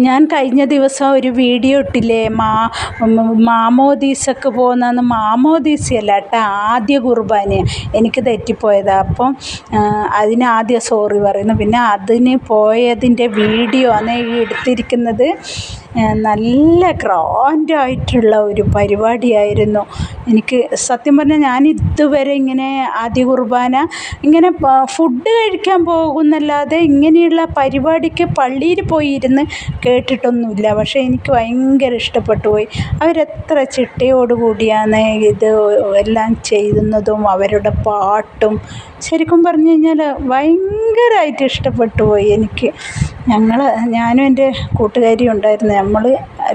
ഞാൻ കഴിഞ്ഞ ദിവസം ഒരു വീഡിയോ ഇട്ടില്ലേ, മാമോദീസക്ക് പോകുന്നതെന്ന്. മാമോദീസയല്ല കേട്ടോ, ആദ്യ കുർബാന. എനിക്ക് തെറ്റിപ്പോയതാണ്. അപ്പം അതിന് ആദ്യം സോറി പറയുന്നു. പിന്നെ അതിന് പോയതിൻ്റെ വീഡിയോ ആണ് ഈ എടുത്തിരിക്കുന്നത്. നല്ല ഗ്രാൻഡായിട്ടുള്ള ഒരു പരിപാടിയായിരുന്നു. എനിക്ക് സത്യം പറഞ്ഞാൽ ഞാൻ ഇതുവരെ ഇങ്ങനെ ആദ്യ കുർബാന ഇങ്ങനെ ഫുഡ് കഴിക്കാൻ പോകുന്നല്ലാതെ ഇങ്ങനെയുള്ള പരിപാടിക്ക് പള്ളിയിൽ പോയി ഇരുന്ന് കേട്ടിട്ടൊന്നുമില്ല. പക്ഷേ എനിക്ക് ഭയങ്കര ഇഷ്ടപ്പെട്ടു പോയി. അവരെത്ര ചിട്ടയോടുകൂടിയാണ് ഇത് എല്ലാം ചെയ്യുന്നതും അവരുടെ പാട്ടും. ശരിക്കും പറഞ്ഞു കഴിഞ്ഞാൽ ഭയങ്കരമായിട്ട് ഇഷ്ടപ്പെട്ടു പോയി എനിക്ക്. ഞാനും എൻ്റെ കൂട്ടുകാരിയും ഉണ്ടായിരുന്നു. നമ്മൾ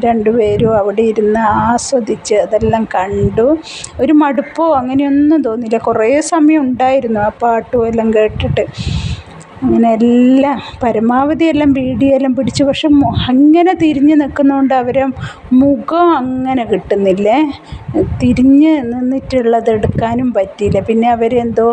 രണ്ടുപേരും അവിടെ ഇരുന്ന് ആസ്വദിച്ച് അതെല്ലാം കണ്ടു. ഒരു മടുപ്പോ അങ്ങനെയൊന്നും തോന്നിയില്ല. കുറേ സമയം ഉണ്ടായിരുന്നു ആ പാട്ടും എല്ലാം കേട്ടിട്ട്. അങ്ങനെ എല്ലാം പരമാവധി എല്ലാം വീഡിയോ എല്ലാം പിടിച്ചു. പക്ഷെ അങ്ങനെ തിരിഞ്ഞ് നിൽക്കുന്നതുകൊണ്ട് അവരെ മുഖം അങ്ങനെ കിട്ടുന്നില്ലേ, തിരിഞ്ഞ് നിന്നിട്ടുള്ളത് എടുക്കാനും പറ്റിയില്ല. പിന്നെ അവരെന്തോ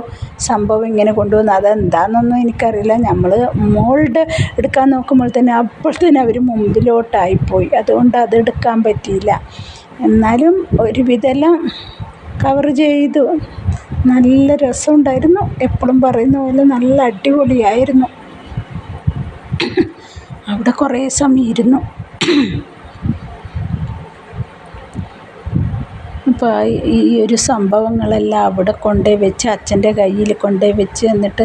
സംഭവം ഇങ്ങനെ കൊണ്ടുവന്നു, അതെന്താണെന്നൊന്നും എനിക്കറിയില്ല. നമ്മൾ മോൾഡ് എടുക്കാൻ നോക്കുമ്പോൾ തന്നെ അപ്പോഴത്തേനും അവർ മുമ്പിലോട്ടായിപ്പോയി. അതുകൊണ്ട് അതെടുക്കാൻ പറ്റിയില്ല. എന്നാലും ഒരുവിധമെല്ലാം കവർ ചെയ്തു. നല്ല രസമുണ്ടായിരുന്നു. എപ്പോഴും പറയുന്ന പോലെ നല്ല അടിപൊളിയായിരുന്നു. അവിടെ കുറേ സമയം ഇരുന്നു. അപ്പോൾ ഈ ഒരു സംഭവങ്ങളെല്ലാം അവിടെ കൊണ്ടുപോയി വെച്ച്, അച്ഛൻ്റെ കയ്യിൽ കൊണ്ടുപോയി വെച്ച്, എന്നിട്ട്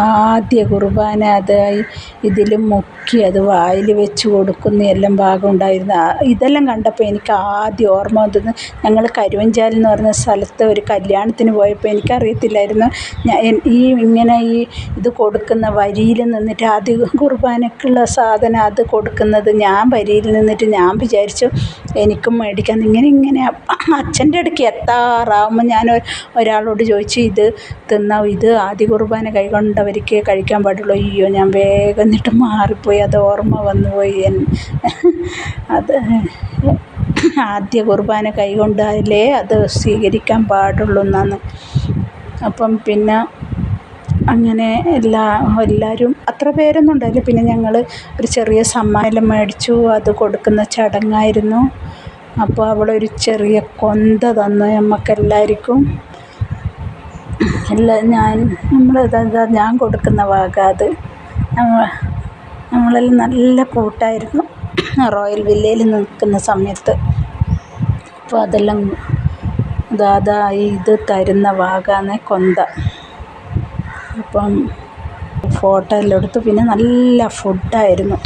ആദ്യ കുർബാന അത് ഇതിൽ മുക്കി അത് വായിൽ വെച്ച് കൊടുക്കുന്ന എല്ലാം ഭാഗം ഉണ്ടായിരുന്നു. ഇതെല്ലാം കണ്ടപ്പോൾ എനിക്ക് ആദ്യം ഓർമ്മ വന്നത്, ഞങ്ങൾ കരുവഞ്ചാൽ എന്ന് പറഞ്ഞ സ്ഥലത്ത് ഒരു കല്യാണത്തിന് പോയപ്പോൾ എനിക്കറിയത്തില്ലായിരുന്നു ഇങ്ങനെ ഇത് കൊടുക്കുന്ന വരിയിൽ നിന്നിട്ട് ആദ്യ കുർബാനക്കുള്ള സാധനം അത് കൊടുക്കുന്നത്. ഞാൻ വരിയിൽ നിന്നിട്ട് ഞാൻ വിചാരിച്ചു എനിക്കും മേടിക്കാൻ. ഇങ്ങനെ അച്ഛൻ്റെ അടുക്ക് എത്താറാവുമ്പോൾ ഞാൻ ഒരാളോട് ചോദിച്ചു, ഇത് ഇത് ആദ്യ കുർബാന കൈകൊണ്ടവർക്ക് കഴിക്കാൻ പാടുള്ളൂ. അയ്യോ, ഞാൻ വേഗം എന്നിട്ട് മാറിപ്പോയി. അത് ഓർമ്മ വന്നുപോയി. അത് ആദ്യ കുർബാന കൈകൊണ്ടാലേ അത് സ്വീകരിക്കാൻ പാടുള്ളൂ എന്നാണ്. അപ്പം പിന്നെ അങ്ങനെ എല്ലാവരും അത്ര പേരൊന്നും ഉണ്ടായില്ല. പിന്നെ ഞങ്ങൾ ഒരു ചെറിയ സമ്മാനം മേടിച്ചു. അത് കൊടുക്കുന്ന ചടങ്ങായിരുന്നു. അപ്പോൾ അവളൊരു ചെറിയ കൊന്ത തന്നു നമുക്കെല്ലാവർക്കും. ഞാൻ കൊടുക്കുന്ന വക അത്. നമ്മളെല്ലാം നല്ല കൂട്ടായിരുന്നു റോയൽ വില്ലയിൽ നിൽക്കുന്ന സമയത്ത്. അപ്പോൾ അതെല്ലാം ഇത് തരുന്ന വകയാണ് കൊന്ത. അപ്പം ഫോട്ടോ എല്ലാം എടുത്തു. പിന്നെ നല്ല ഫുഡായിരുന്നു.